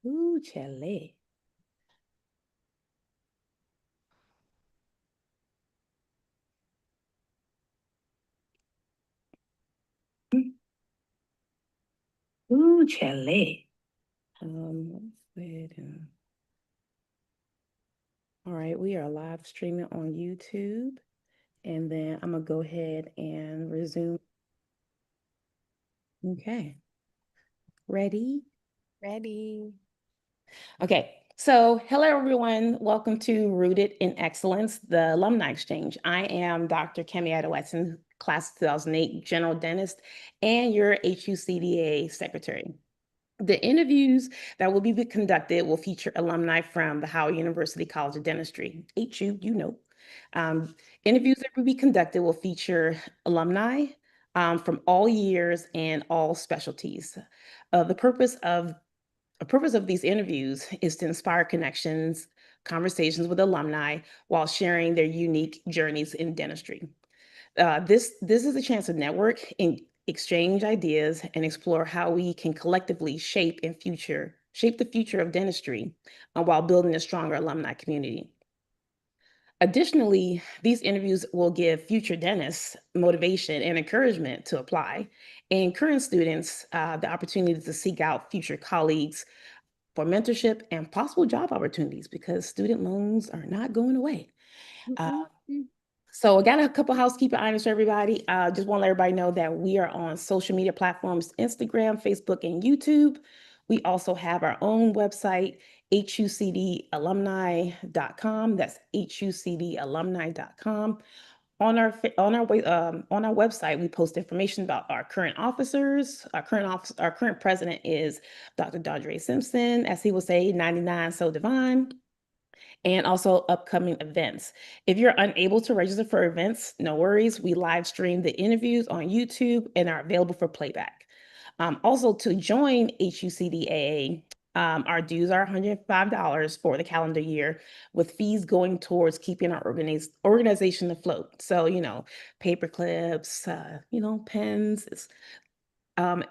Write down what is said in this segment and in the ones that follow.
Ooh, Chile. Ooh, Chile. Let's go ahead and... All right, we are live streaming on YouTube, and then I'm gonna go ahead and resume. Okay, ready? Ready. Okay, so hello everyone. Welcome to Rooted in Excellence, the Alumni Exchange. I am Dr. Kemietta Watson, class of 2008 general dentist, and your HUCDA secretary. The interviews that will be conducted will feature alumni from the Howard University College of Dentistry, HU, you know. Um, Interviews that will be conducted will feature alumni from all years and all specialties. The purpose of these interviews is to inspire connections, conversations with alumni while sharing their unique journeys in dentistry. This is a chance to network and exchange ideas and explore how we can collectively shape the future of dentistry while building a stronger alumni community. Additionally, these interviews will give future dentists motivation and encouragement to apply, and current students the opportunity to seek out future colleagues for mentorship and possible job opportunities because student loans are not going away. Uh, so I got a couple housekeeping items for everybody. Just want to let everybody know that we are on social media platforms, Instagram, Facebook, and YouTube. We also have our own website, hucdalumni.com. That's hucdalumni.com. On our website, we post information about our current officers. Our current president is Dr. Dondre Simpson, as he will say, 99 so divine, and also upcoming events. If you're unable to register for events, no worries. We live stream the interviews on YouTube and are available for playback. Also, to join HUCDAA, our dues are $105 for the calendar year, with fees going towards keeping our organization afloat. So, paper clips, pens,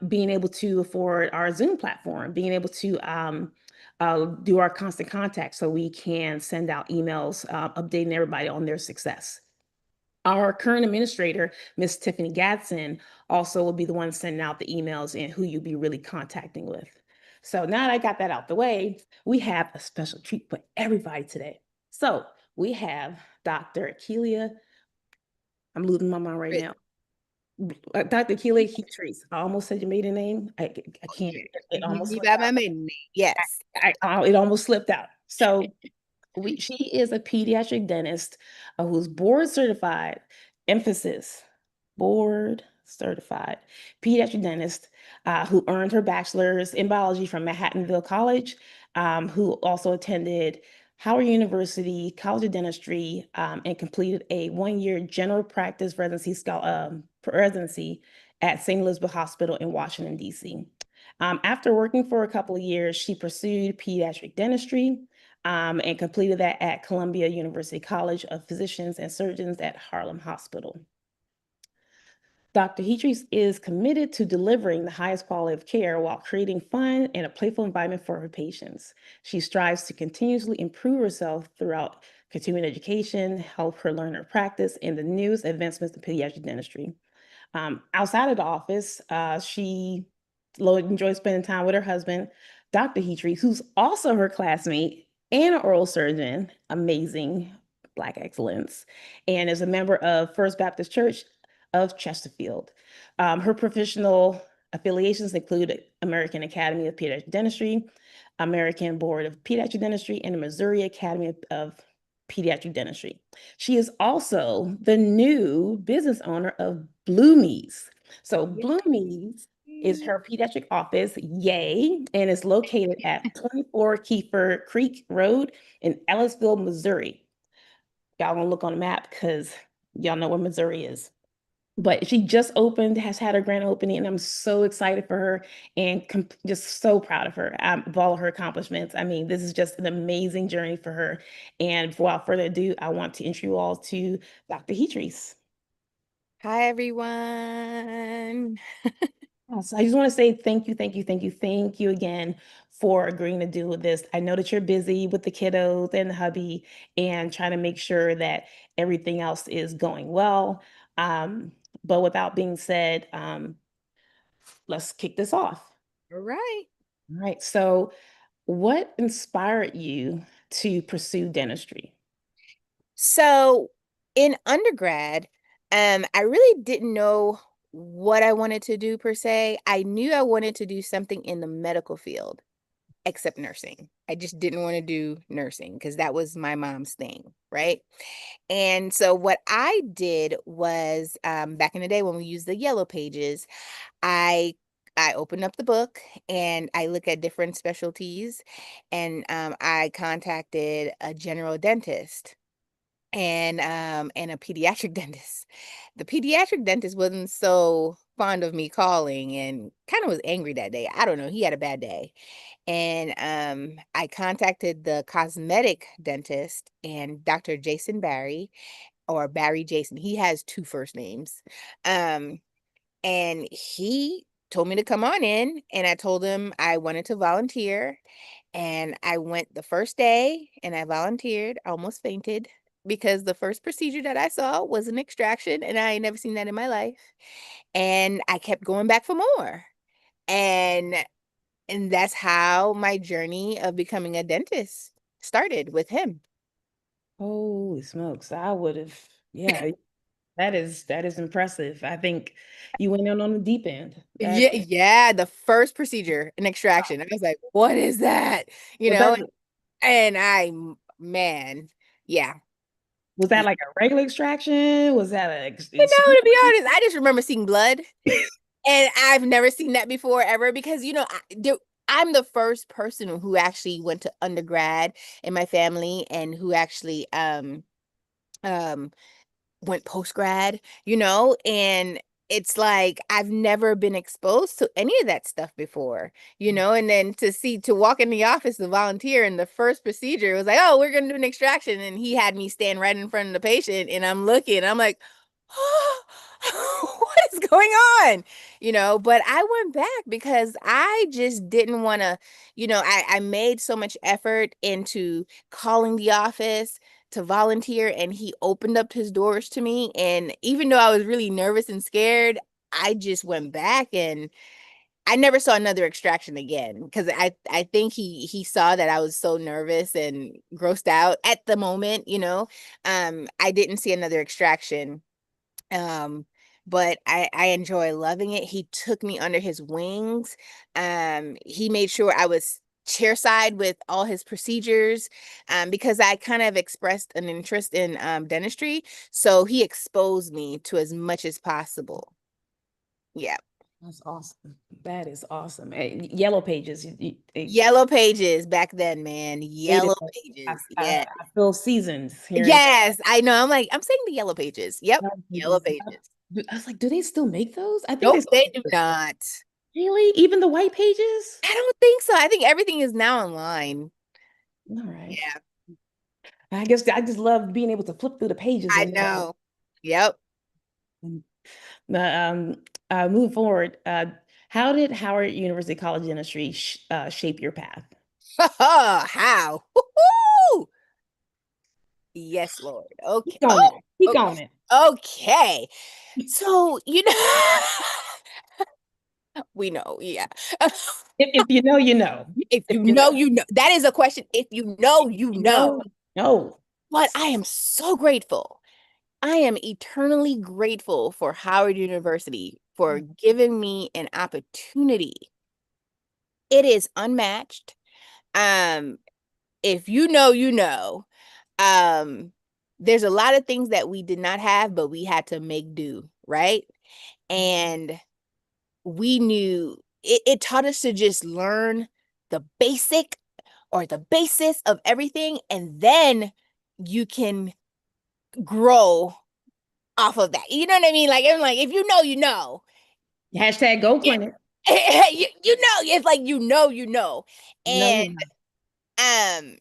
being able to afford our Zoom platform, being able to do our constant contact so we can send out emails updating everybody on their success. Our current administrator, Miss Tiffany Gadsden, also will be the one sending out the emails and who you'll be really contacting with. So now that I got that out the way, we have a special treat for everybody today. So we have Dr. Ackeilia. I'm losing my mind right now. Dr. Ackeilia Heatrice. I almost said your maiden name. I can't. It almost You slipped got my out. maiden name. Yes. It almost slipped out. So she is a pediatric dentist who's board certified, emphasis, board certified pediatric dentist who earned her bachelor's in biology from Manhattanville College, who also attended Howard University College of Dentistry and completed a one-year general practice residency at St. Elizabeth Hospital in Washington, D.C. After working for a couple of years, she pursued pediatric dentistry and completed that at Columbia University College of Physicians and Surgeons at Harlem Hospital. Dr. Heatrice is committed to delivering the highest quality of care while creating fun and a playful environment for her patients. She strives to continuously improve herself throughout continuing education, help her learn her practice, and the newest advancements in pediatric dentistry. Outside of the office, she enjoys spending time with her husband, Dr. Heatrice, who's also her classmate and an oral surgeon, amazing Black excellence, and is a member of First Baptist Church of Chesterfield. Her professional affiliations include American Academy of Pediatric Dentistry, American Board of Pediatric Dentistry, and the Missouri Academy of Pediatric Dentistry. She is also the new business owner of Bloomies. So Bloomies is her pediatric office, yay, and is located at 24 Kiefer Creek Road in Ellisville, Missouri. Y'all gonna look on the map because y'all know where Missouri is. But she just has had her grand opening, and I'm so excited for her and just so proud of her, of all of her accomplishments. I mean, this is just an amazing journey for her. And without further ado, I want to introduce you all to Dr. Heatrice. Hi, everyone. So I just want to say thank you, thank you, thank you, thank you again for agreeing to do this. I know that you're busy with the kiddos and the hubby and trying to make sure that everything else is going well. Um, but without being said, let's kick this off. All right. All right. So, what inspired you to pursue dentistry? So in undergrad, I really didn't know what I wanted to do per se. I knew I wanted to do something in the medical field, except nursing. I just didn't want to do nursing because that was my mom's thing, right? And so what I did was back in the day when we used the yellow pages, I I opened up the book and I look at different specialties, and I contacted a general dentist and a pediatric dentist. The pediatric dentist wasn't so fond of me calling and kind of was angry that day. I don't know, he had a bad day. And I contacted the cosmetic dentist and Dr. Jason Barry, or Barry Jason. He has two first names. Um and he told me to come on in, and I told him I wanted to volunteer. And I went the first day and I volunteered. I almost fainted because the first procedure that I saw was an extraction, and I ain't never seen that in my life. And I kept going back for more. And and that's how my journey of becoming a dentist started, with him. Holy smokes, I would have, yeah, that is impressive. I think you went in on the deep end. That Yeah, yeah, the first procedure, an extraction. I was like, what is that? You was know, that and man, yeah. was that like a regular extraction? Was that a To be honest, I just remember seeing blood, and I've never seen that before ever because I'm the first person who actually went to undergrad in my family, and who actually um went post grad, and it's like I've never been exposed to any of that stuff before, and then to walk in the office to volunteer, and the first procedure was like, oh, we're gonna do an extraction, and he had me stand right in front of the patient, and I'm looking, I'm like, oh, what is going on? But I went back because I just didn't want to, I made so much effort into calling the office to volunteer, and he opened up his doors to me, and even though I was really nervous and scared, I just went back, and I never saw another extraction again because I think he saw that I was so nervous and grossed out at the moment, I didn't see another extraction. um but I enjoy loving it. He took me under his wings. He made sure I was chairside with all his procedures, because I kind of expressed an interest in dentistry, so he exposed me to as much as possible. Yeah. That's awesome. That is awesome. Yellow Pages, Yellow pages back then, man. ate it. Yellow I, pages. I, Yeah. I feel seasons hearing Yes, I know. I'm like, I'm saying the yellow pages. Yep. Yellow Yellow Pages. pages. I was like, do they still make those? I think they Nope, still they make do those. not. Really? Even the white pages? I don't think so. I think everything is now online. All right. Yeah, I guess I just love being able to flip through the pages I and know. Yep. um moving forward, how did Howard University College of Dentistry shape your path? How? Woo-hoo! Yes, Lord. Okay. Keep on it. Oh, Keep okay. on it. Okay. So, we know, yeah. If you know, you know. If If you you know, know, you know. That is a question. If you know, you you know. know, no. But I am so grateful. I am eternally grateful for Howard University for giving me an opportunity. It is unmatched. Um, if you know, you know. Um, there's a lot of things that we did not have, but we had to make do, right? And we knew it taught us to just learn the basic or the basis of everything, and then you can grow off of that. You know what I mean? Like, I'm like, if you know, you know. Hashtag go Yeah. clinic. You know, it's like you know. You know, And you know. um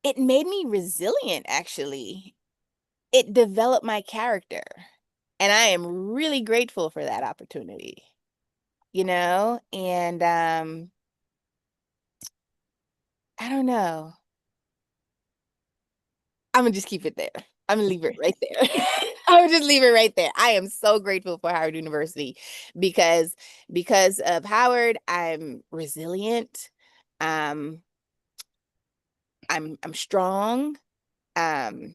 it made me resilient, actually. It developed my character. And I am really grateful for that opportunity. and I don't know. I'm gonna just keep it there. I'm gonna leave it right there. I'm gonna just leave it right there. I am so grateful for Howard University because of Howard, I'm resilient. Um, I'm strong. Um,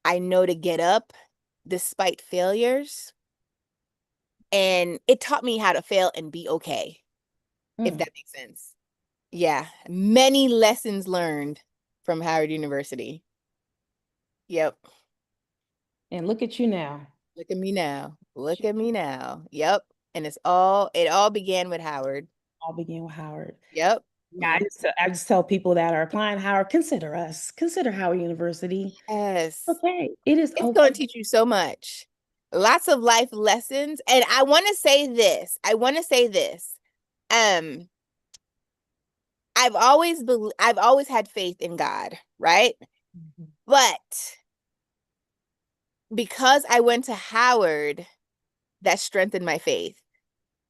I know to get up despite failures. And it taught me how to fail and be okay, if Mm. that makes sense. Yeah, many lessons learned from Howard University. Yep. And look at you now. Look at me now. Look at me now. Yep. And it all began with Howard. All began with Howard. Yep. Yeah, Mm. I just tell people that are applying Howard, consider us, consider Howard University. Yes. Okay, it is It's okay. going to teach you so much. Lots of life lessons. And I want to say this. I want to say this. Um, I've always had faith in God, right? Mhm. But because I went to Howard, that strengthened my faith.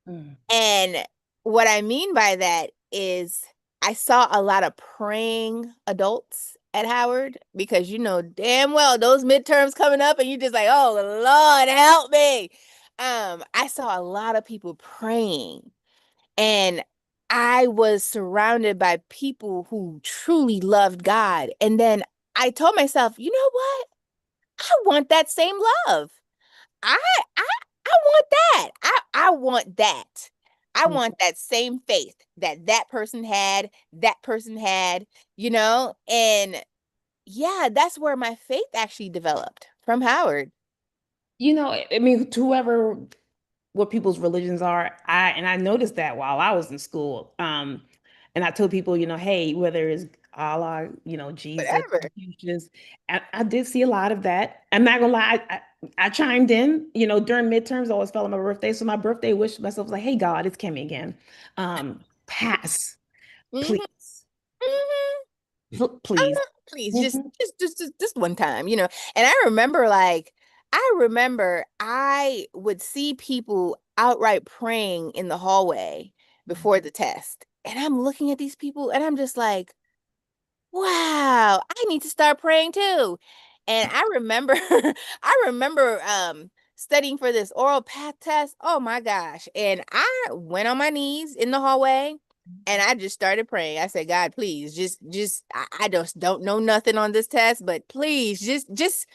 Mm. And what I mean by that is I saw a lot of praying adults at Howard because you know damn well those midterms coming up and you just like, oh Lord, help me. I saw a lot of people praying and I was surrounded by people who truly loved God. And then I told myself, you know what? I want that same love. I I I want that. I want that. I Mm. want that same faith that that person had, and yeah, that's where my faith actually developed from Howard. I mean, to whoever what people's religions are, I noticed that while I was in school. And I told people, hey, whether it's Allah, Jesus, Whatever. Confucius, I did see a lot of that. I'm not gonna lie, I chimed in, during midterms, I always fell on my birthday. So my birthday wish to myself was like, hey God, it's Kimmy again. Pass, Hmm. please. Hmm. Please. Please, just, Mhm. just, just, just, just one time. And I remember I would see people outright praying in the hallway before the test, and I'm looking at these people, and I'm just like, wow, I need to start praying too. And I remember, I remember studying for this oral path test. Oh my gosh! And I went on my knees in the hallway and I just started praying. I said, God, please, I just don't know nothing on this test, but please, just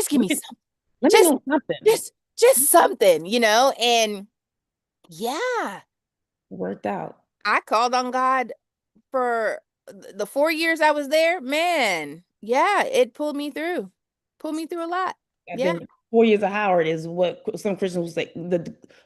give Let me me, some, let me just, know something. just something, and yeah, Worked out. I called on God for the 4 years I was there. Man, yeah, it pulled me through a lot. And Yeah. then 4 years of Howard is what some Christians will say,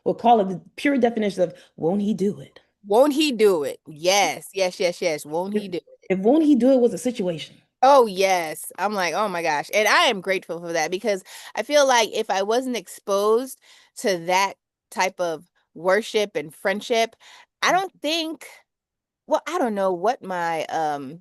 will call it the pure definition of won't he do it? Won't he do it? Yes, yes, yes, yes. Won't If, he do it? if won't he do it was a situation. Oh, yes. I'm like, oh my gosh. And I am grateful for that because I feel like if I wasn't exposed to that type of worship and friendship, I don't think, well, I don't know what my I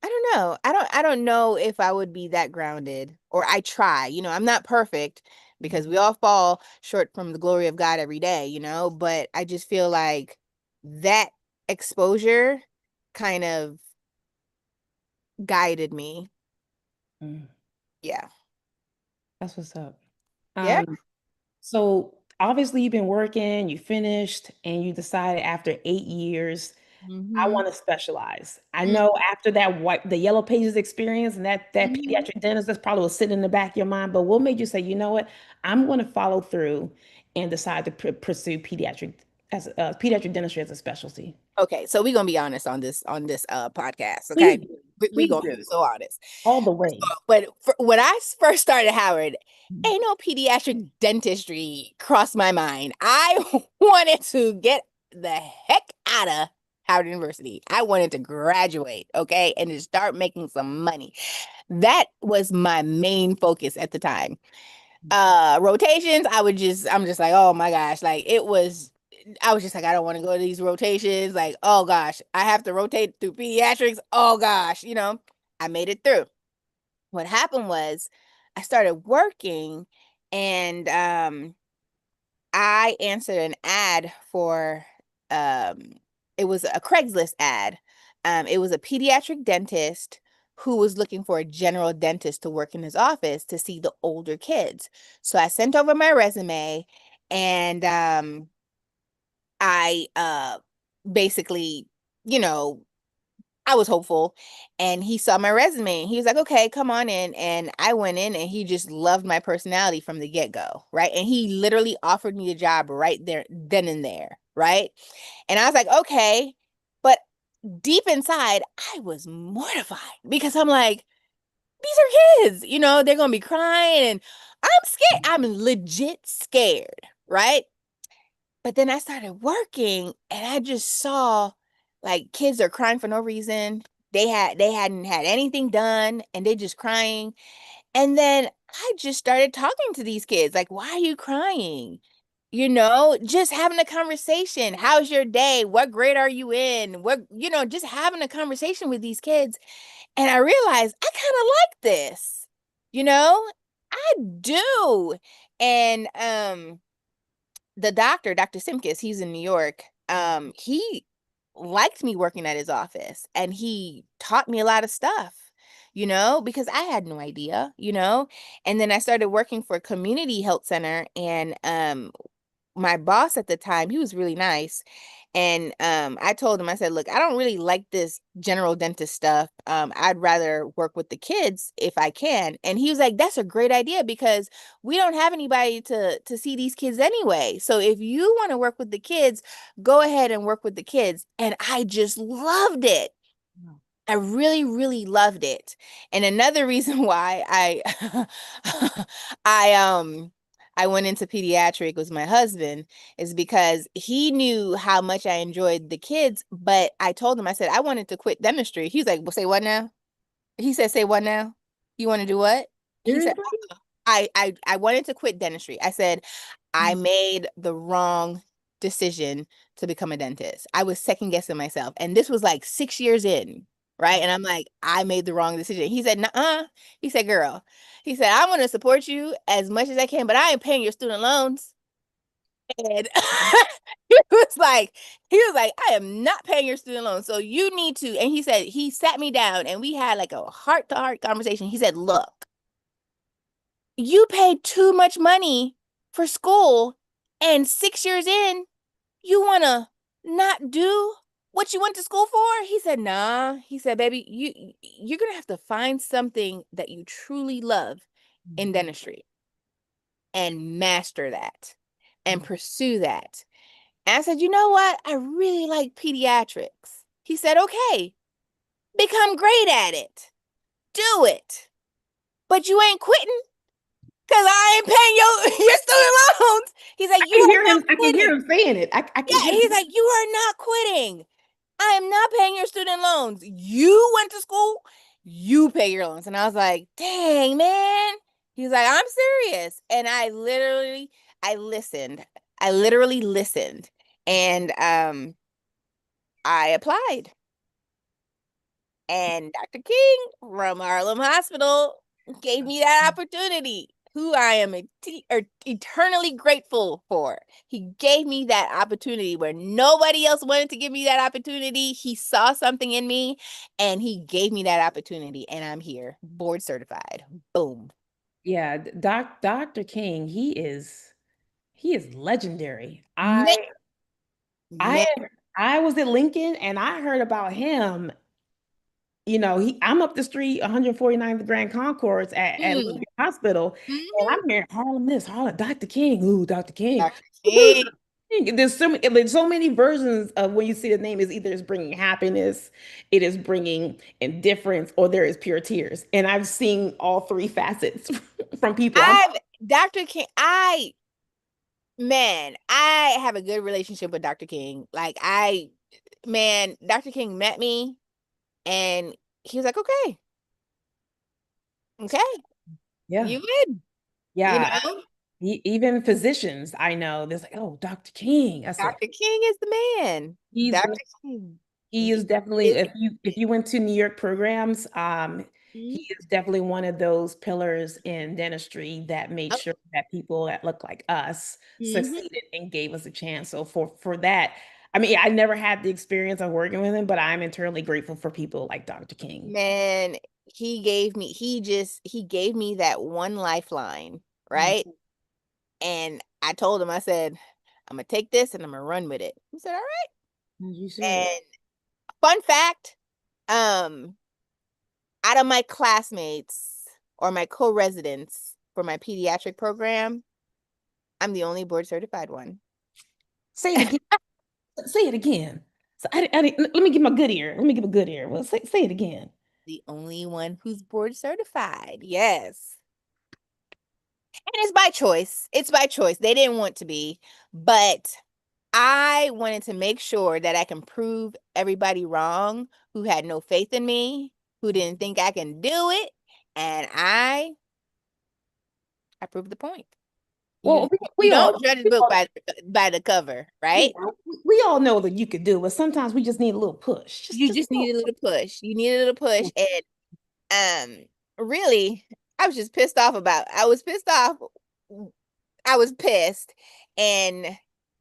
don't know. I don't know if I would be that grounded or I try. I'm not perfect because we all fall short from the glory of God every day, but I just feel like that exposure kind of guided me. Mm, Yeah. that's what's up. Yeah. So obviously you've been working, you finished, and you decided after 8 years, I Hmm. want to specialize. I know after the Yellow Pages experience and that Hmm. pediatric dentist, that's probably was sitting in the back of your mind. But what made you say, you know what, I'm going to follow through and decide to pursue pediatric dentistry as a specialty? Okay, so we're gonna be honest on this podcast, okay? Please do. We Please gonna be do. so honest. All the way. But when I first started Howard, ain't no pediatric dentistry crossed my mind. I wanted to get the heck out of Howard University. I wanted to graduate, okay, and to start making some money. That was my main focus at the time. Rotations, I'm just like, oh my gosh, like I was just like, I don't want to go to these rotations. Like, oh gosh, I have to rotate through pediatrics. Oh gosh, I made it through. What happened was I started working and I answered an ad for um it was a Craigslist ad. It was a pediatric dentist who was looking for a general dentist to work in his office to see the older kids. So I sent over my resume and I basically, you know, I was hopeful and he saw my resume and he was like, okay, come on in. And I went in and he just loved my personality from the get-go, right? And he literally offered me the job right there, then and there, right? And I was like, okay. But deep inside, I was mortified because I'm like, these are kids, they're gonna be crying and I'm scared. I'm legit scared, right? But then I started working and I just saw like kids are crying for no reason. They hadn't had anything done and they just crying. And then I just started talking to these kids like, why are you crying? Just having a conversation. How's your day? What grade are you in? Just having a conversation with these kids. And I realized I kind of like this. You know, I do. And the doctor, Dr. Simkis, he's in New York. He liked me working at his office and he taught me a lot of stuff, because I had no idea. And then I started working for a community health center and my boss at the time, he was really nice. And I told him, I said, look, I don't really like this general dentist stuff. I'd rather work with the kids if I can. And he was like, that's a great idea because we don't have anybody to see these kids anyway. So if you want to work with the kids, go ahead and work with the kids. And I just loved it. I really, really loved it. And another reason why I I went into pediatric was my husband is because he knew how much I enjoyed the kids, but I told him, I said, I wanted to quit dentistry. He's like, well, say what now? He said, say what now? You want to do what? He said, Seriously? I wanted to quit dentistry. I said, I Mm. made the wrong decision to become a dentist. I was second guessing myself. And this was like 6 years in, right? And I'm like, I made the wrong decision. He said, nuh-uh. He said, girl, he said, I'm going to support you as much as I can, but I ain't paying your student loans. And he was like, I am not paying your student loans. So you need to. And he said, he sat me down and we had like a heart to heart conversation. He said, look, you paid too much money for school, and 6 years in, you want to not do what you went to school for? He said, nah. He said, baby, you're gonna have to find something that you truly love in dentistry and master that and pursue that. And I said, you know what? I really like pediatrics. He said, okay, become great at it. Do it. But you ain't quitting. Cause I ain't paying your student loans. He's like, you are not I can hear quitting. him saying it. I can Yeah, hear he's him. like, you are not quitting. I am not paying your student loans. You went to school, you pay your loans. And I was like, dang, man. He's like, I'm serious. And I listened. I literally listened. And I applied. And Dr. King from Harlem Hospital gave me that opportunity, who I am eternally grateful for. He gave me that opportunity where nobody else wanted to give me that opportunity. He saw something in me and he gave me that opportunity. And I'm here, board certified. Boom. Yeah, Dr. King, he is legendary. Man, I man. I was at Lincoln and I heard about him. I'm up the street, 149th Grand Concourse at Mm, Lincoln Hospital, and mhm. I'm hearing Harlem this, Harlem, Dr. King, ooh, Dr. King. Dr. Who is King. Dr. King? There's so many versions of when you see the name is either it's bringing happiness, it is bringing indifference, or there is pure tears. And I've seen all three facets from people. I've Dr. King, I have a good relationship with Dr. King. Man, Dr. King met me and he was like, okay, okay, Yeah, you good, you yeah. know? Even physicians I know, there's like, oh, Dr. King. I said, Dr. King is the man. he's the Dr. King. He He is definitely is. if you went to New York programs, He is definitely one of those pillars in dentistry that made Yep. sure that people that look like us Mhm. succeeded and gave us a chance. So for that, I mean, I never had the experience of working with him, but I'm eternally grateful for people like Dr. King. Man, he gave me that one lifeline, right? Mhm. And I told him, I said, I'm gonna take this and I'm gonna run with it. He said, all right. As you should. And fun fact, um, out of my classmates or my co-residents for my pediatric program, I'm the only board certified one. Say it again. Say it again. So let me give my good ear. Let me give a good ear. Well, say it again. The only one who's board certified. Yes. And it's by choice. It's by choice. They didn't want to be, but I wanted to make sure that I can prove everybody wrong who had no faith in me, who didn't think I can do it, and I proved the point. Well, You you don't judge a we book all, by the cover, yeah, right? we all know that you could do it. Sometimes we just need a little push. You Just just a need little a little push. You need a little push, and really, I was just pissed off about. I was pissed off. I was pissed, and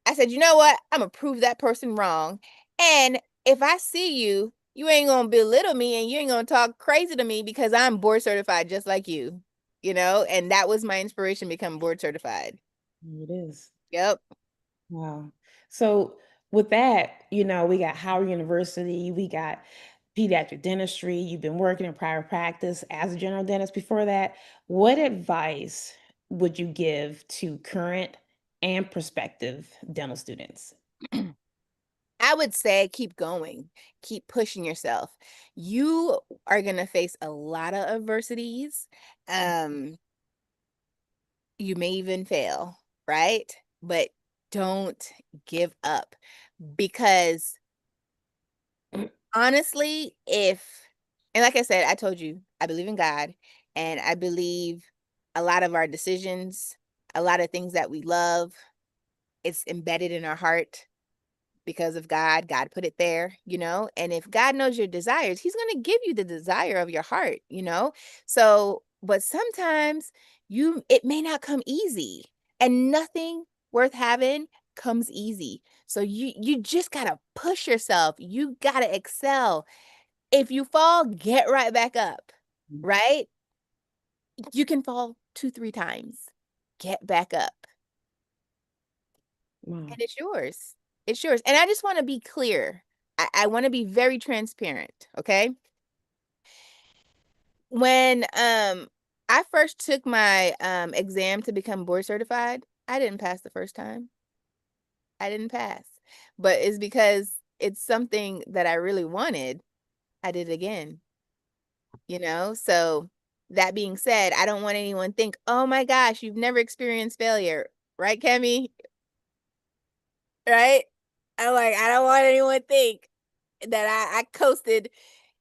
I said, you know what? I'm gonna prove that person wrong, and if I see you, you ain't gonna belittle me, and you ain't gonna talk crazy to me because I'm board certified just like you, and that was my inspiration, become board certified. It is. Yep. Wow. So with that, we got Howard University, we got pediatric dentistry. You've been working in private practice as a general dentist before that. What advice would you give to current and prospective dental students? I would say keep going, keep pushing yourself. You are going to face a lot of adversities. Um, you may even fail, right? But don't give up because honestly, and like I said, I told you, I believe in God and I believe a lot of our decisions, a lot of things that we love, it's embedded in our heart because of God. God put it there. And if God knows your desires, He's going to give you the desire of your heart. So, but sometimes it may not come easy, and nothing worth having comes easy. So you just got to push yourself. You got to excel. If you fall, get right back up, right? You can fall 2, 3 times. Get back up. And Wow. it's yours. It's yours. And I just want to be clear. I want to be very transparent. Okay. When I first took my exam to become board certified, I didn't pass the first time. I didn't pass. But it's because it's something that I really wanted. I did it again. So that being said, I don't want anyone to think, oh my gosh, you've never experienced failure. Right, Kemi? Right? I'm like, I don't want anyone to think that I coasted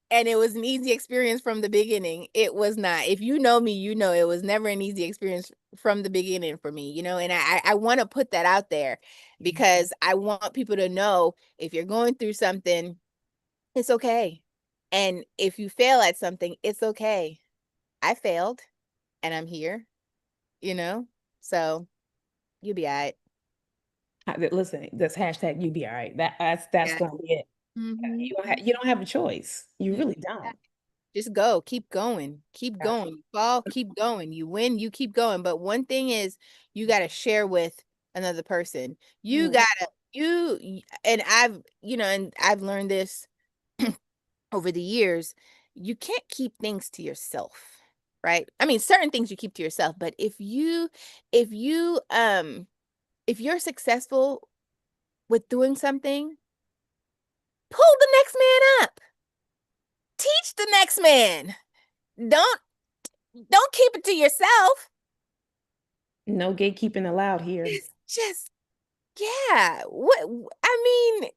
and it was an easy experience from the beginning. It was not. If you know me, you know it was never an easy experience from the beginning for me, and I want to put that out there because I want people to know if you're going through something, it's okay. And if you fail at something, it's okay. I failed and I'm here. So you'll be all right. Listen, that's hashtag you be all right. That's Yeah. gonna be it. Mm-hmm. You don't have a choice. You You really don't. just go, keep going, keep Yeah. going. You fall, keep going. You win, you keep going. But one thing is, you got to share with another person. You Mm. gotta, and I've learned this over the years. You can't keep things to yourself, right? I mean, certain things you keep to yourself, but if you, if you're successful with doing something, pull the next man up. Teach the next man. Don't don't keep it to yourself. No gatekeeping allowed here. Just yeah. What I mean,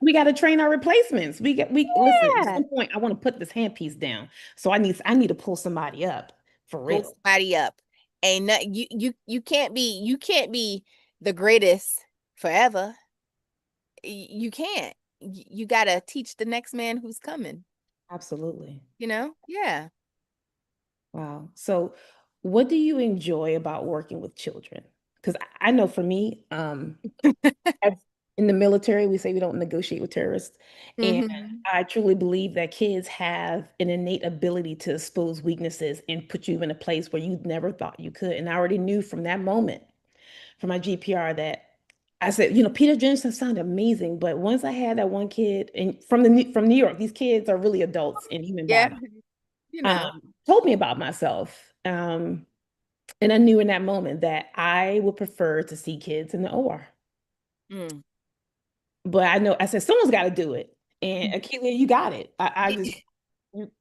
We gotta train our replacements. We listen, at yeah. some point I want to put this handpiece down. So I need to pull somebody up for Pull real. somebody up. Ain't not you can't be the greatest forever. You can't. You gotta teach the next man who's coming. Absolutely. Yeah. Wow. So, what do you enjoy about working with children? Because I know for me, as in the military, we say we don't negotiate with terrorists. And Hmm. I truly believe that kids have an innate ability to expose weaknesses and put you in a place where you never thought you could. And I already knew from that moment, from my GPR, that I said, Peter Jensen sounded amazing, but once I had that one kid and from New York, these kids are really adults in human Yeah, body, you know. told me about myself. And I knew in that moment that I would prefer to see kids in the OR. Mm. But I said, someone's got to do it. And Ackeilia, you got it. I just, you-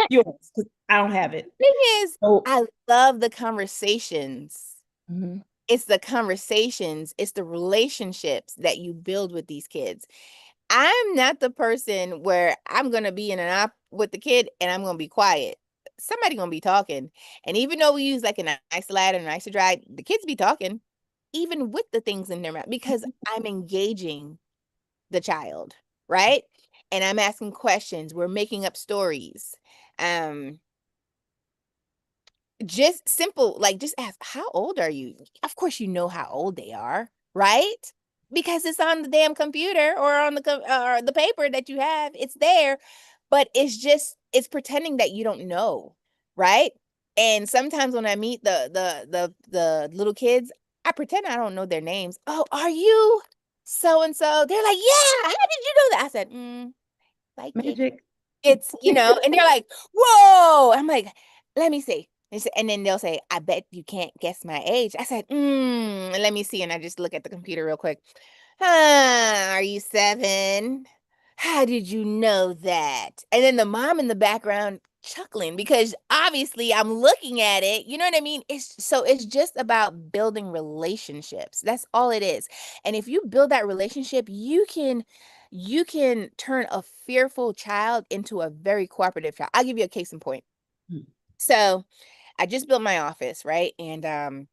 yours, 'cause I don't have it. Thing is, So, I love the conversations. mhm. It's the conversations, it's the relationships that you build with these kids. I'm not the person where I'm gonna be in an op with the kid and I'm gonna be quiet. Somebody gonna be talking. And even though we use like an isolate and an isodride, the kids be talking, even with the things in their mouth, because I'm engaging the child, right? And I'm asking questions. We're making up stories. Um, just simple, like just ask, how old are you? Of course, you know how old they are, right? Because it's on the damn computer or on or the paper that you have. It's there, but it's pretending that you don't know, right? And sometimes when I meet the little kids, I pretend I don't know their names. Oh, are you so and so? They're like, yeah. How did you know that? I said, psychic. Magic. It's, and they're like, whoa. I'm like, let me see. And then they'll say, I bet you can't guess my age. I said, let me see. And I just look at the computer real quick. Are you 7? How did you know that? And then the mom in the background chuckling because obviously I'm looking at it. You know what I mean? It's just about building relationships. That's all it is. And if you build that relationship, you can turn a fearful child into a very cooperative child. I'll give you a case in point. Mm. So I just built my office, right? And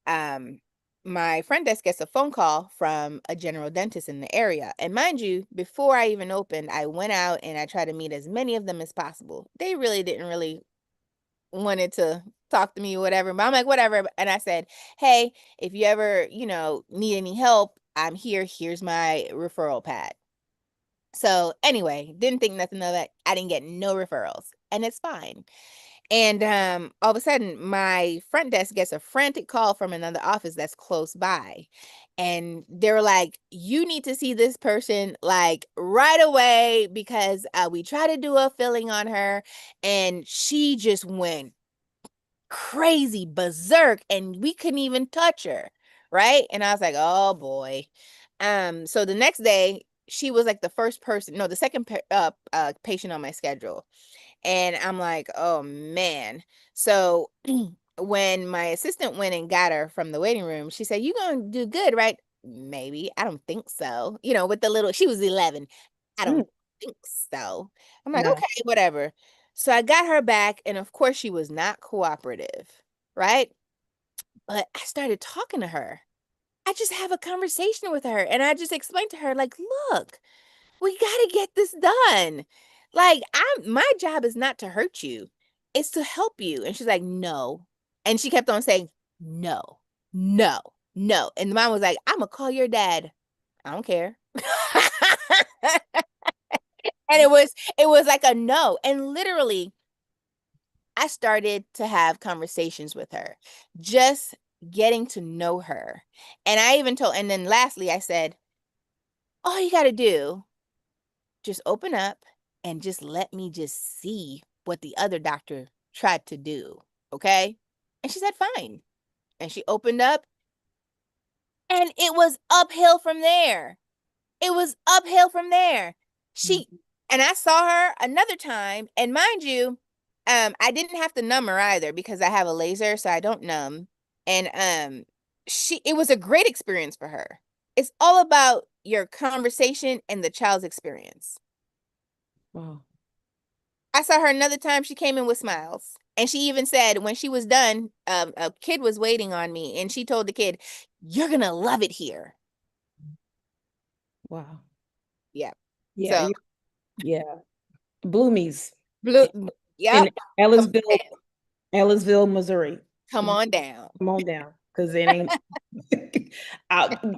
um my front desk gets a phone call from a general dentist in the area. And mind you, before I even opened, I went out and I tried to meet as many of them as possible. They really didn't really wanted to talk to me or whatever, but I'm like, whatever. And I said, hey, if you ever, need any help, I'm here. Here's my referral pad. So anyway, didn't think nothing of it. I didn't get no referrals, and it's fine. And all of a sudden, my front desk gets a frantic call from another office that's close by. And they were like, you need to see this person like right away because we tried to do a filling on her and she just went crazy berserk and we couldn't even touch her. Right. And I was like, oh boy. So the next day, she was like the first person, no, the second patient on my schedule. And I'm like, oh man. So when my assistant went and got her from the waiting room, she said, you gonna do good, right? Maybe. I don't think so. With the little, she was 11. I Mm. don't think so. I'm like, Yeah. okay, whatever. So I got her back, and of course, she was not cooperative, right? But I started talking to her. I just have a conversation with her, and I just explained to her, like, look, we gotta get this done. Like, my job is not to hurt you, it's to help you. And she's like, no. And she kept on saying, no, no, no. And the mom was like, I'm gonna call your dad. I don't care. And it was like a no. And literally, I started to have conversations with her, just getting to know her. And I even told, and then lastly, I said, all you got to do, just open up and just let me just see what the other doctor tried to do. Okay. And she said, fine. And she opened up and it was uphill from there. It was uphill from there. She Mhm. and I saw her another time, and mind you, I didn't have to numb her either because I have a laser, so I don't numb. And it was a great experience for her. It's all about your conversation and the child's experience. Wow. I saw her another time. She came in with smiles. And she even said when she was done, a kid was waiting on me, and she told the kid, "You're gonna love it here." Wow. Yeah. Yeah. So Yeah. Bloomies Blue. in Yep. Come Ellisville, Ellisville, Missouri. come on down. Come on down, because it ain't.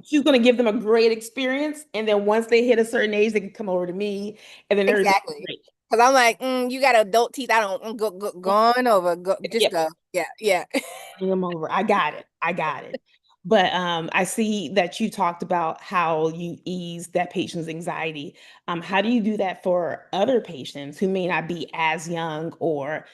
She's gonna give them a great experience, and then once they hit a certain age, they can come over to me, and then everything's Exactly. great. Because I'm like, you got adult teeth. I don't go on over. Go, just Yep, go. Yeah, yeah. bring them over. I got it. I got it. But I see that you talked about how you ease that patient's anxiety. How do you do that for other patients who may not be as young, or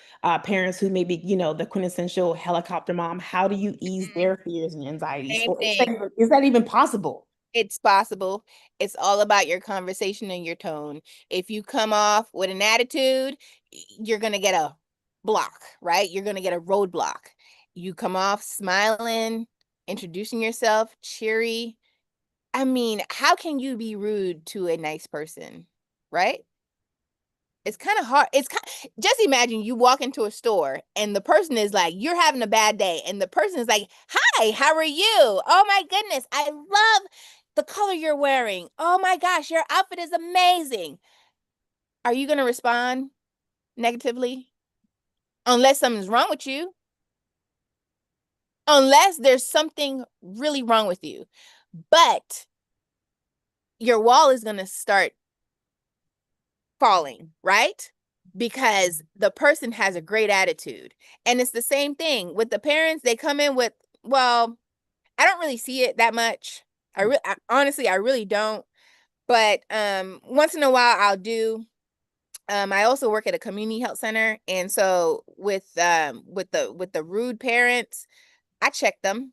parents who may be, the quintessential helicopter mom? How do you ease their fears and anxieties? Same Or thing. is that even possible? It's possible. It's all about your conversation and your tone. If you come off with an attitude, you're going to get a block, right? You're going to get a roadblock. You come off smiling, introducing yourself, cheery. I mean, how can you be rude to a nice person, right? It's kind of hard. Just imagine you walk into a store and the person is like, you're having a bad day. And the person is like, hi, how are you? Oh my goodness, I love the color you're wearing. Oh my gosh, your outfit is amazing. Are you going to respond negatively? Unless something's wrong with you. Unless there's something really wrong with you. But your wall is going to start falling, right? Because the person has a great attitude. And it's the same thing with the parents. They come in with, well, I don't really see it that much. Honestly, I really don't. But once in a while I'll do. I also work at a community health center, and so with the rude parents, I check them.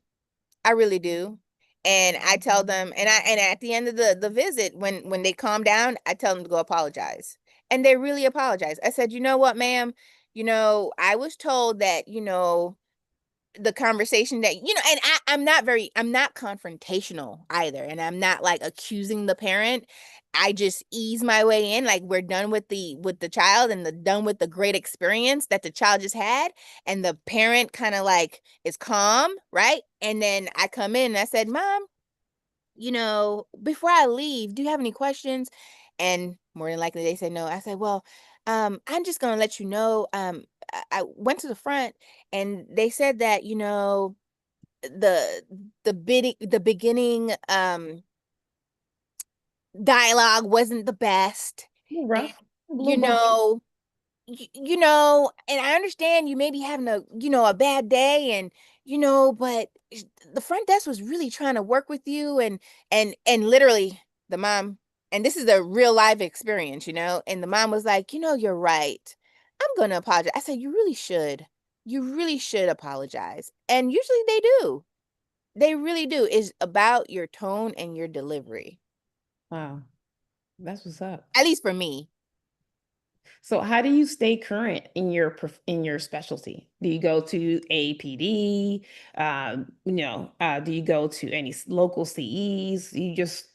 I really do. And I tell them, and at the end of the visit, when they calm down, I tell them to go apologize. And they really apologize. I said, you know what, ma'am, I was told that, the conversation that, and I'm not confrontational either. And I'm not like accusing the parent. I just ease my way in, like we're done with the child and done with the great experience that the child just had, and the parent kind of like is calm, right? And then I come in and I said, Mom, before I leave, do you have any questions? And more than likely they said no. I said, well, I'm just gonna let you know, I went to the front and they said that, the the beginning dialogue wasn't the best. And, Rough, a little you bumpy. know, and I understand you may be having a bad day, and but the front desk was really trying to work with you, and literally the mom, and this is a real life experience, and the mom was like, you're right. I'm gonna apologize. I said, you really should. You really should apologize. And usually they do. They really do. It's about your tone and your delivery. Wow, that's what's up. At least for me. So how do you stay current in your in your specialty? Do you go to APD? Do you go to any local CEs? You just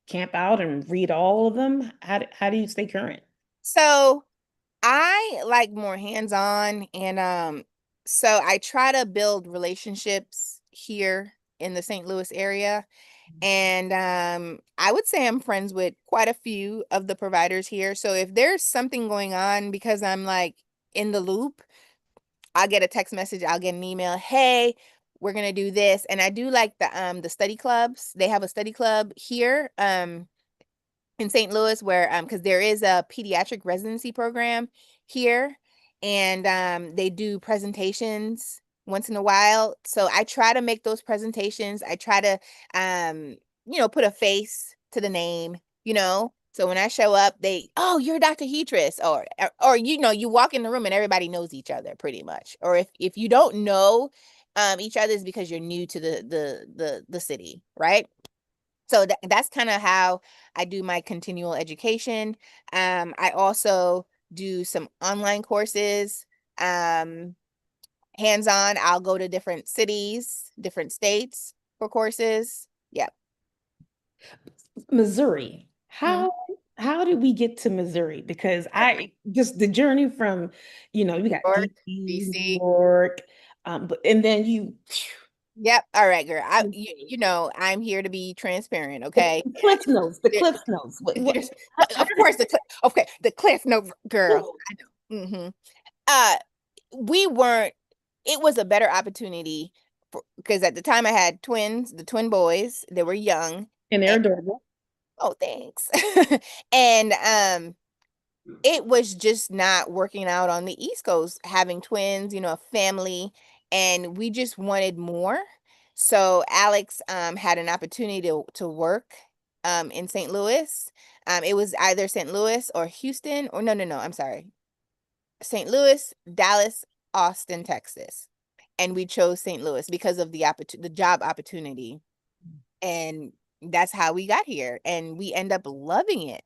camp out and read all of them? How do you stay current? So I like more hands-on, and so I try to build relationships here in the St. Louis area. And I would say I'm friends with quite a few of the providers here. So if there's something going on, because I'm like in the loop, I'll get a text message, I'll get an email, hey, we're gonna do this. And I do like the study clubs. They have a study club here. In St. Louis, where because there is a pediatric residency program here, and they do presentations once in a while. So I try to make those presentations. I try to put a face to the name, So when I show up, oh, you're Dr. Heatrice, or you walk in the room and everybody knows each other pretty much. Or if you don't know each other, is because you're new to the city, right? So that's kind of how I do my continual education. I also do some online courses, hands-on. I'll go to different cities, different states for courses. Yep. Missouri. Mhm. How did we get to Missouri? Because I just the journey from, we got York, DC, New DC. York, and then Yep. All right, girl. You know, I'm here to be transparent, okay? The Cliff Notes. The There- Cliff Notes. There's, of course, okay, the Cliff Note girl. I know. Uh, we weren't. It was a better opportunity because at the time I had twins, the twin boys. They were young. And they're And adorable. oh, thanks. And it was just not working out on the East Coast, having twins, you know, a family, and we just wanted more. So Alex had an opportunity to work in St. Louis. It was either St. Louis or Houston, or no, I'm sorry. St. Louis, Dallas, Austin, Texas. And we chose St. Louis because of the job opportunity. And that's how we got here. And we end up loving it.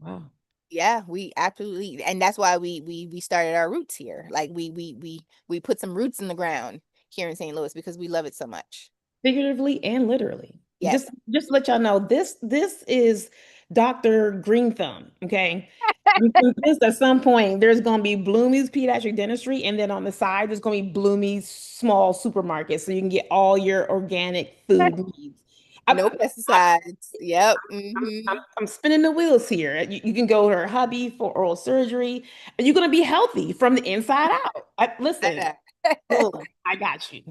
Wow. Yeah, we absolutely, and that's why we started our roots here. Like we put some roots in the ground here in St. Louis because we love it so much. Figuratively and literally. Yes. Just to let y'all know, this is Dr. Green Thumb. Okay. You can just at some point there's gonna be Bloomy's Pediatric Dentistry, and then on the side there's gonna be Bloomy's small supermarket, so you can get all your organic food needs. No I, pesticides. Yep. I'm spinning the wheels here. You can go to her hubby for oral surgery, and you're gonna be healthy from the inside out. I Listen, know. boom, I got you.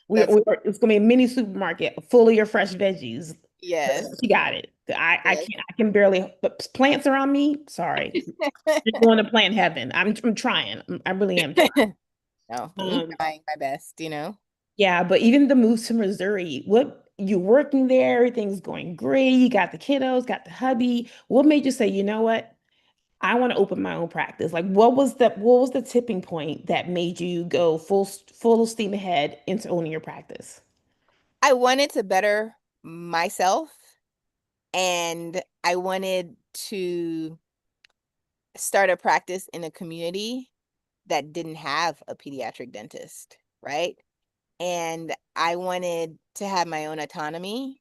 That's It's gonna be a mini supermarket full of your fresh veggies. yes. She got it. Yes. I can barely, but plants around me. Sorry, you're going to plant heaven. I'm trying. I really am trying. No, I'm Um, trying my best, you know. yeah, but even the move to Missouri, what you working there, everything's going great. You got the kiddos, got the hubby. What made you say, you know what? I want to open my own practice. Like, what was the tipping point that made you go full steam ahead into owning your practice? I wanted to better myself and I wanted to start a practice in a community that didn't have a pediatric dentist, right? And I wanted to have my own autonomy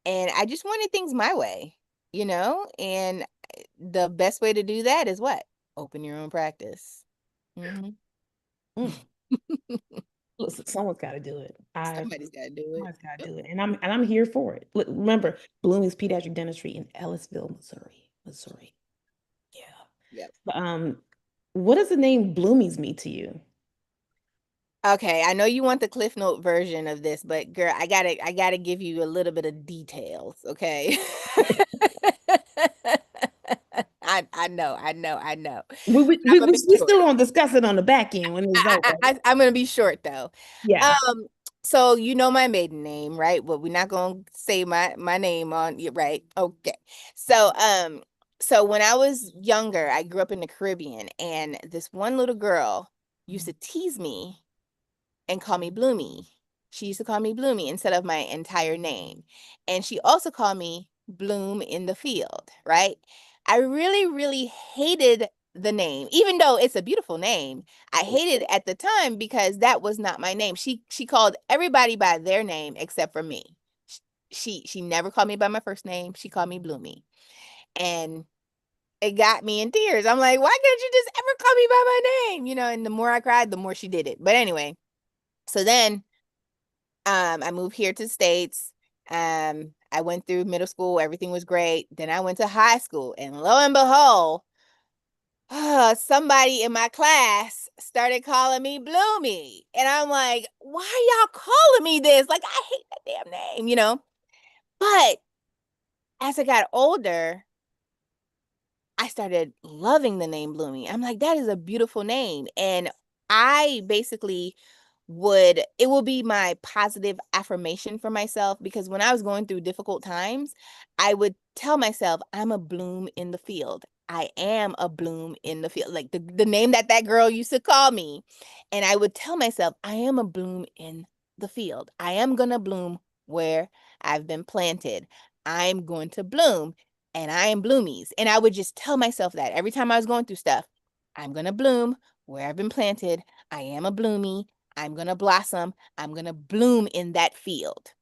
and I just wanted things my way, you know? And the best way to do that is what? Open your own practice. Hmm. Mm. Listen, someone's got to do it. Somebody's got to do it. Someone's got to Yep. do it, and I'm here for it. Remember, Blooming's Pediatric Dentistry in Ellisville, Missouri, Missouri. Yeah. Yep. But, what does the name Bloomies mean to you? Okay, I know you want the Cliff Note version of this, but girl, I gotta give you a little bit of details, okay? I know. I'm gonna be We short. still gonna discuss it on the back end when it's over. I'm gonna be short though. Yeah. Um, so you know my maiden name, right? But we're not gonna say my name on you, right? Okay. So so when I was younger, I grew up in the Caribbean, and this one little girl used to tease me and call me Bloomy. She used to call me Bloomy instead of my entire name. And she also called me Bloom in the Field, right? I really, really hated the name, even though it's a beautiful name. I hated it at the time because that was not my name. She called everybody by their name except for me. She never called me by my first name. She called me Bloomy. And it got me in tears. I'm like, why can't you just ever call me by my name? You know, and the more I cried, the more she did it. But anyway, so then I moved here to the States. I went through middle school, everything was great. Then I went to high school, and lo and behold, somebody in my class started calling me Bloomy. And I'm like, why y'all calling me this? Like, I hate that damn name, you know? But as I got older, I started loving the name Bloomy. I'm like, that is a beautiful name. And I basically it will be my positive affirmation for myself because when I was going through difficult times, I would tell myself, I'm a bloom in the field. I am a bloom in the field. Like the name that girl used to call me. And I would tell myself, I am a bloom in the field. I am going to bloom where I've been planted. I'm going to bloom and I am bloomies. And I would just tell myself that every time I was going through stuff, I'm going to bloom where I've been planted. I am a bloomy. I'm going to blossom. I'm going to bloom in that field.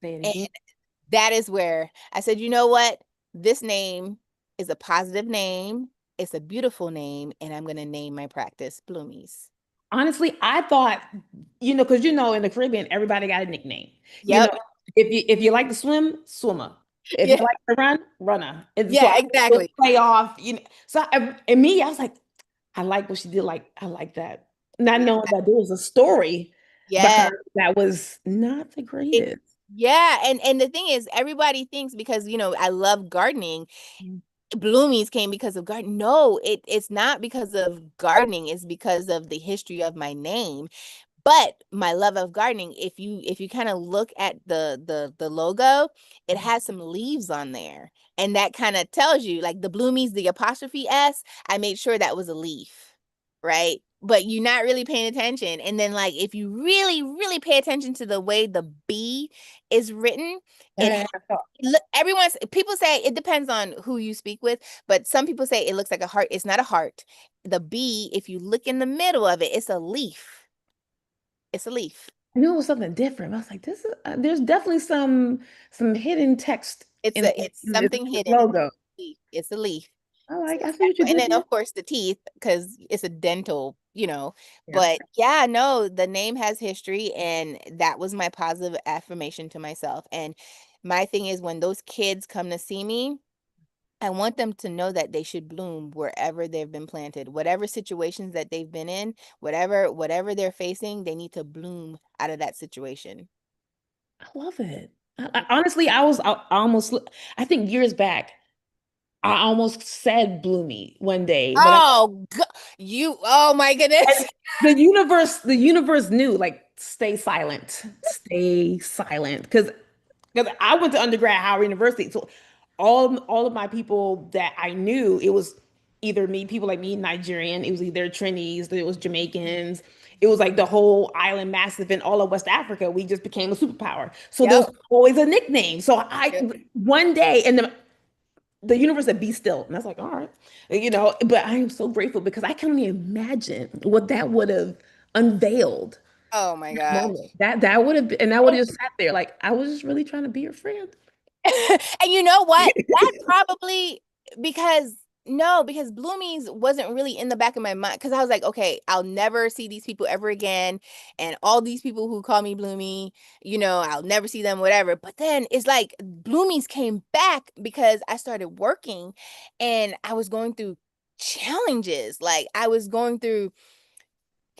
Say it And again. that is where I said, you know what? This name is a positive name. It's a beautiful name. And I'm going to name my practice Bloomies. Honestly, I thought, because in the Caribbean, everybody got a nickname. You know, Yep. if you like to swim, swimmer. If you Yeah. like to run, runner. And so Yeah, I would exactly. play off. So and me, I was like, I like what she did. Like, I like that. Not knowing that there was a story Yeah. behind that was not the It, greatest. yeah, and the thing is, everybody thinks because I love gardening, Bloomies came because of garden. No, it's not because of gardening. It's because of the history of my name. But my love of gardening, if you kind of look at the logo, it has some leaves on there. And that kind of tells you like the bloomies, the apostrophe S, I made sure that was a leaf, right? But you're not really paying attention. And then like if you really, really pay attention to the way the B is written, it And I thought, everyone's people say it depends on who you speak with, but some people say it looks like a heart. It's not a heart. The B, if you look in the middle of it, it's a leaf. It's a leaf. I knew it was something different. I was like, this is there's definitely some hidden text It's in, a it's in this something hidden. It's logo. a leaf. It's a leaf. So I see what you and did then there. of course the teeth because it's a dental. Yeah. But yeah, no, the name has history, and that was my positive affirmation to myself. And my thing is when those kids come to see me, I want them to know that they should bloom wherever they've been planted, whatever situations that they've been in, whatever they're facing, they need to bloom out of that situation. I love it. Honestly, I almost, I think years back, I almost said Bloomy one day, but Oh my goodness. and the universe knew, like, stay silent, because I went to undergrad at Howard University, so all of my people that I knew, it was either me, people like me, Nigerian, it was either Trinis, it was Jamaicans, it was like the whole island massive in all of West Africa. We just became a superpower, so there Yep. was always a nickname. So I Yep. one day, and the universe said, "Be still," and I was like, "All right," But I am so grateful because I can only imagine what that would have unveiled. Oh my That gosh. moment. That would have been, and I would have just sat there like I was just really trying to be your friend. And you know what? That probably because no, because Bloomies wasn't really in the back of my mind because I was like, okay, I'll never see these people ever again. And all these people who call me Bloomy, I'll never see them, whatever. But then it's like Bloomies came back because I started working and I was going through challenges. Like I was going through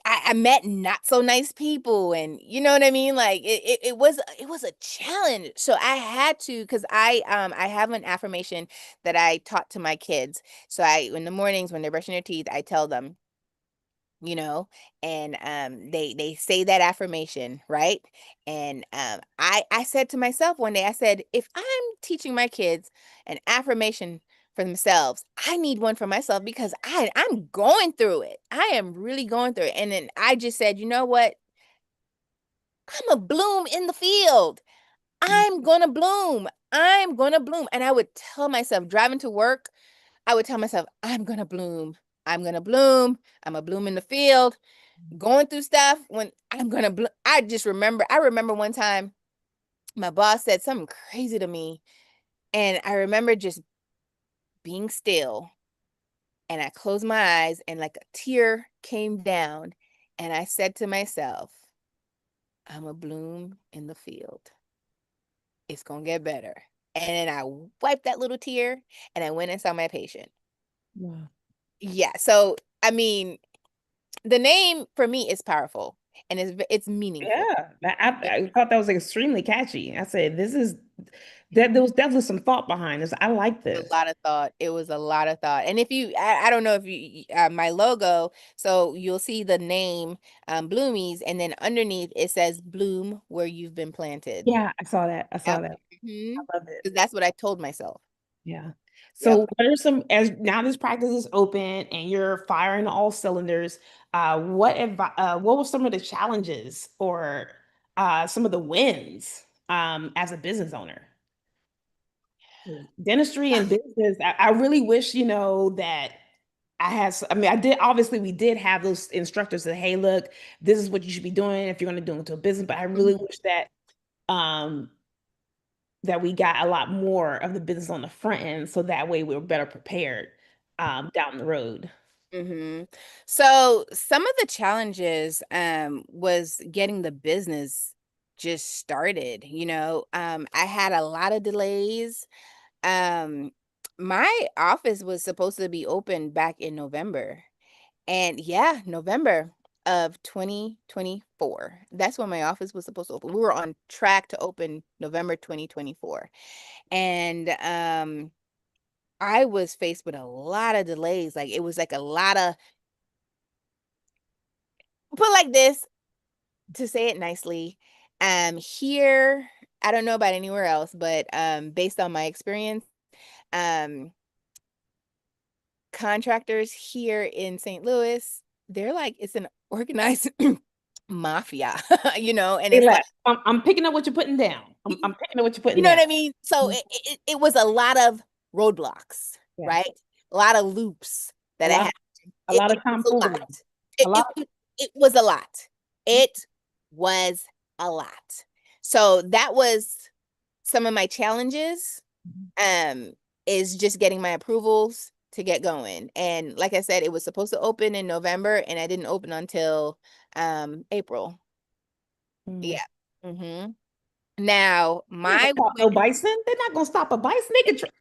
I met not so nice people, and you know what I mean? Like it was a challenge. So I had to because I have an affirmation that I taught to my kids. So I in the mornings when they're brushing their teeth, I tell them, you know and they say that affirmation, right? And I said to myself one day, I said, if I'm teaching my kids an affirmation for themselves, I need one for myself because I'm going through it. I am really going through it. And then I just said, you know what? I'm a bloom in the field. I'm gonna bloom. I'm gonna bloom. And I would tell myself driving to work, I would tell myself, I'm gonna bloom. I'm gonna bloom. I'm a bloom in the field, going through stuff when I remember one time my boss said something crazy to me, and I remember just being still, and I closed my eyes and like a tear came down, and I said to myself, I'm a bloom in the field. It's gonna get better. And then I wiped that little tear and I went and saw my patient. Wow. Yeah, so I mean, the name for me is powerful and it's meaningful. Yeah, I thought that was extremely catchy. I said, "This is that." There was definitely some thought behind this. I like A this. lot of thought. It was a lot of thought. And if I don't know if my logo, so you'll see the name, Bloomies, and then underneath it says bloom where you've been planted. Yeah, I saw that. I saw Yep. that. Hmm. I love it. That's what I told myself. Yeah. So Yep. what are some, as now this practice is open and you're firing all cylinders, what were some of the challenges or some of the wins as a business owner? Dentistry and business, I really wish, that I mean, obviously we did have those instructors that, hey, look, this is what you should be doing if you're going to do into a business, but I really Mhm. wish um, that we got a lot more of the business on the front end so that way we're better prepared down the road. Hmm. So some of the challenges was getting the business just started, I had a lot of delays. Um my office was supposed to be open back in November. And yeah, November of 2024. That's when my office was supposed to open. We were on track to open November 2024. And I was faced with a lot of delays. Like it was like a lot of put like this to say it nicely. Here, I don't know about anywhere else, but based on my experience, um contractors here in St. Louis, they're like it's an organized mafia, and Say it's less. like I'm picking up what you're putting down. I'm picking up what you're you putting know down. what I mean? So Mhm. it was a lot of roadblocks, Yeah. right? A lot of loops A that I lot, had. a It, lot it of was a lot. tomfoolery. It, A lot. it was a lot. It was a lot. So that was some of my challenges. Um, is just getting my approvals to get going. And like I said, it was supposed to open in November, and I didn't open until April. Mm. Yeah. Now They're not gonna my stop no bison. They're not gonna stop a bison.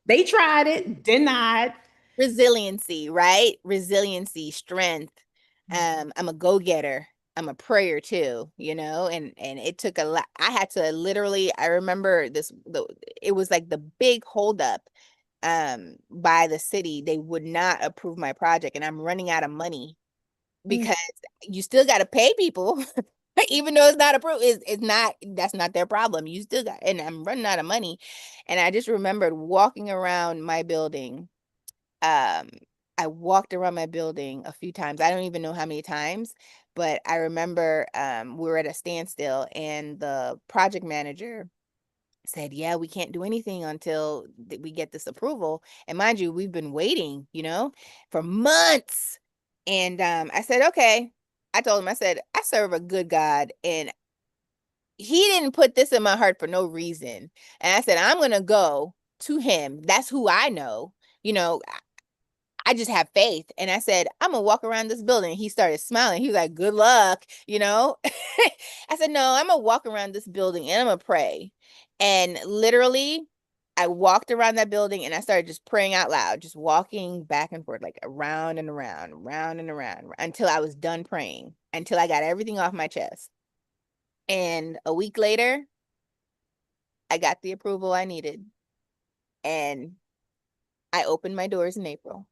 They tried it, denied. resiliency, right? Resiliency, strength. I'm a go-getter. I'm a prayer too, and it took a lot. I had to literally, I remember it was like the big holdup by the city. They would not approve my project, and I'm running out of money Mm. because you still got to pay people. Even though it's not approved, it's not, that's not their problem. You still got, and I'm running out of money. And I just remembered walking around my building. Um, I walked around my building a few times. I don't even know how many times, but I remember we were at a standstill, and the project manager said, "Yeah, we can't do anything until we get this approval." And mind you, we've been waiting, for months. And I said, "Okay." I told him, I said, "I serve a good God, and he didn't put this in my heart for no reason." And I said, "I'm going to go to him. That's who I know. You know, I just have faith." And I said, "I'm gonna walk around this building." He started smiling. He was like, "Good luck." I said, "No, I'm gonna walk around this building and I'm gonna pray." And literally, I walked around that building and I started just praying out loud, just walking back and forth, like around and around, around and around, until I was done praying, until I got everything off my chest. And a week later, I got the approval I needed, and I opened my doors in April.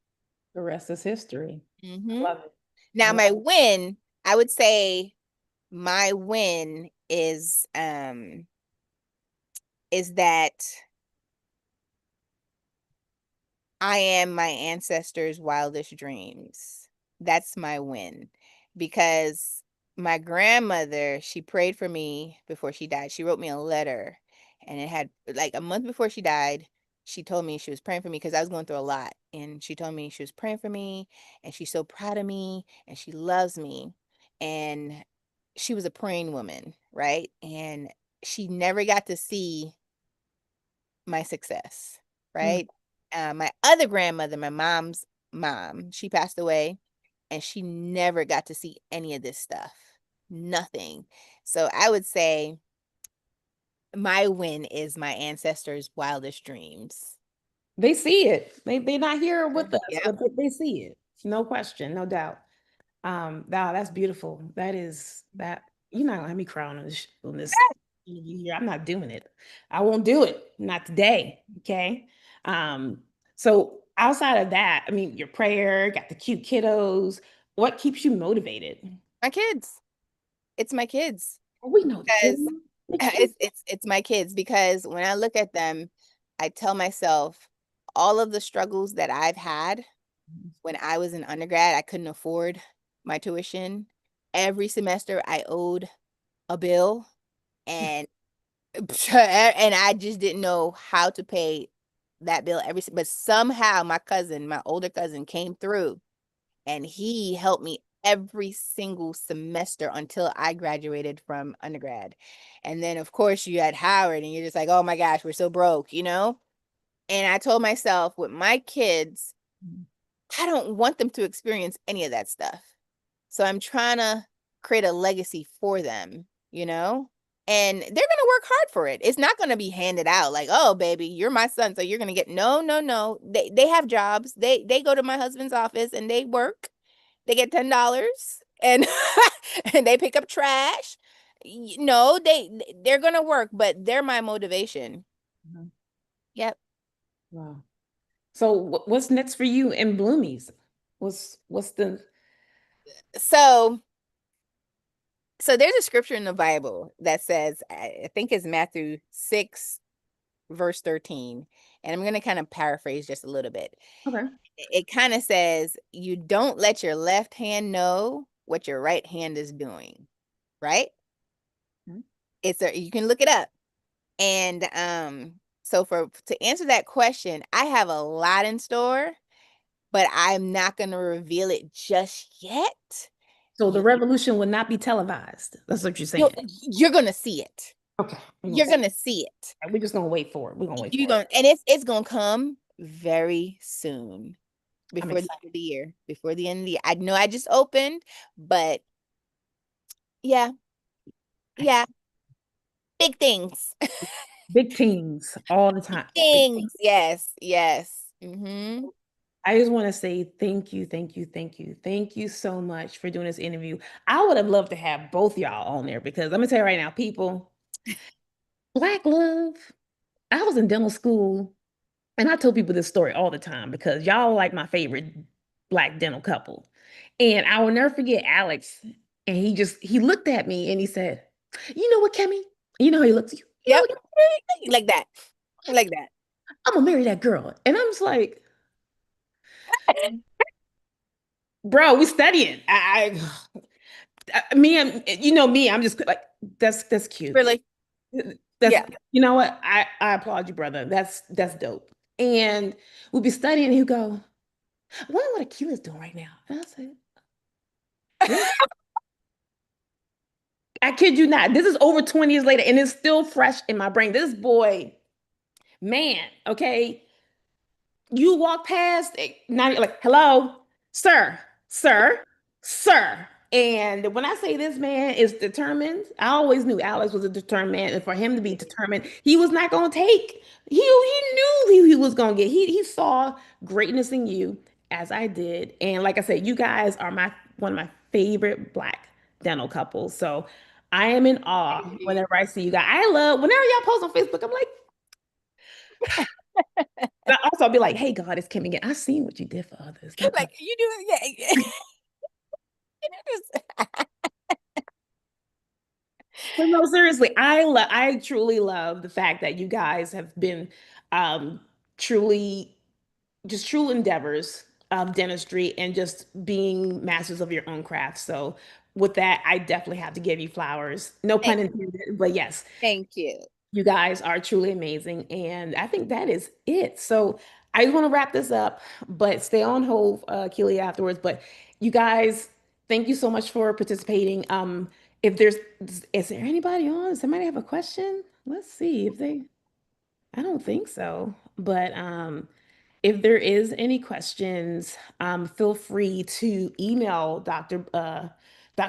The rest is history. I Hmm. love it. I Now, love my win, I would say my win is that I am my ancestors' wildest dreams. That's my win, because my grandmother, she prayed for me before she died. She wrote me a letter, and it had, like, a month before she died, she told me she was praying for me because I was going through a lot. And she told me she was praying for me, and she's so proud of me, and she loves me. And she was a praying woman, right? And she never got to see my success, it. right? My other grandmother, my mom's mom, she passed away, and she never got to see any of this stuff. Nothing. So I would say my win is my ancestors' wildest dreams. They see it. They're not here with us, Yep. but they see it. No question, no doubt. Wow, that's beautiful. That is that. You're not gonna have me cry on this interview here. I'm not doing it. I won't do it. Not today. Okay. Um. So outside of that, I mean, your prayer, got the cute kiddos. What keeps you motivated? My kids. It's my kids. Oh, we know the kids. Because The kids. it's my kids, because when I look at them, I tell myself all of the struggles that I've had when I was in undergrad. I couldn't afford my tuition. Every semester I owed a bill, and and I just didn't know how to pay that bill but somehow my cousin, my older cousin, came through, and he helped me every single semester until I graduated from undergrad. And then of course you had Howard, and you're just like, "Oh my gosh, we're so broke." And I told myself, with my kids, I don't want them to experience any of that stuff. So I'm trying to create a legacy for them, you know? And they're going to work hard for it. It's not going to be handed out like, "Oh, baby, you're my son, so you're going to get." No, no, no. They have jobs. They go to my husband's office and they work. They get $10 and and they pick up trash. No, they're going to work, but they're my motivation. Mhm. Yep. Wow. So what's next for you in Bloomies? What's the So there's a scripture in the Bible that says, I think it's Matthew 6 verse 13, and I'm going to kind of paraphrase just a little bit. okay? It kind of says, "You don't let your left hand know what your right hand is doing." Right? Mhm. You can look it up. And so to answer that question, I have a lot in store, but I'm not going to reveal it just yet. So the You, revolution will not be televised. That's what you're you're, saying. you're going to see it. Okay. You're going to see it. We're just gonna wait for it. We're gonna wait You for it. going and it's going to come very soon. I'm Before the excited. end of the year. Before the end of the year. I know I just opened, but yeah, yeah. Big things. Big teams all the time. Big Things. Yes, yes. Mm-hmm. I just want to say thank you, thank you, thank you. Thank you so much for doing this interview. I would have loved to have both y'all on there because let me tell you right now, people, Black love. I was in dental school and I tell people this story all the time because y'all are like my favorite Black dental couple. And I will never forget Alex. And he looked at me and he said, "You know what, Kemi? You know how he looked at you? You know Yep. what? Like that. Like that. I'm gonna marry that girl." And I'm just like, bro, we studying. Me, you know me, I'm just like, that's cute. Really? That's Yeah. you know what? I applaud you, brother. That's dope. And we'll be studying, and he'll go, I wonder what Akila's doing right now. And I said, really? I kid you not. This is over 20 years later, and it's still fresh in my brain. This boy, man, okay. You walk past, now you're like, hello, sir, sir, sir. And when I say this man is determined, I always knew Alex was a determined man. And for him to be determined, he was not going to take, he knew he was going to get, he saw greatness in you as I did. And like I said, you guys are one of my favorite Black dental couples. So I am in awe whenever I see you guys. Whenever y'all post on Facebook, I'm like, and also I'll be like, hey, God, it's Kim again. I seen what you did for others. That part. Like you do it. Yeah. But no, seriously, I truly love the fact that you guys have been um truly just true endeavors of dentistry and just being masters of your own craft. So with that, I definitely have to give you flowers. No Thank, pun intended, but yes. thank you. You guys are truly amazing. And I think that is it. So I just want to wrap this up, but stay on hold, Keely, afterwards. But you guys, thank you so much for participating. If there's, is there anybody on? Does somebody have a question? Let's see if they, I don't think so. But if there is any questions, feel free to email Dr.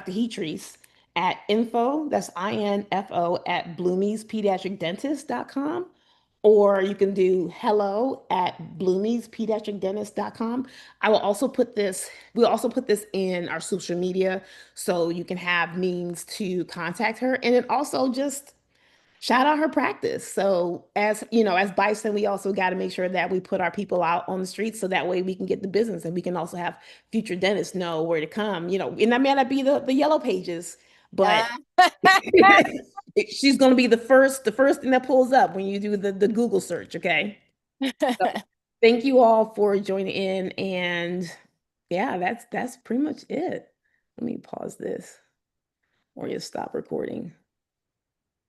Heatrice at info, that's info at bloomiespediatricdentist.com, or you can do hello at bloomiespediatricdentist.com. We'll also put this in our social media so you can have means to contact her. And then also just shout out her practice. So as you know, as Bison, we also got to make sure that we put our people out on the streets so that way we can get the business and we can also have future dentists know where to come. And that may not be the yellow pages, but Uh, she's going to be the first thing that pulls up when you do the Google search. Okay. So thank you all for joining in, and yeah, that's pretty much it. Let me pause this or just stop recording.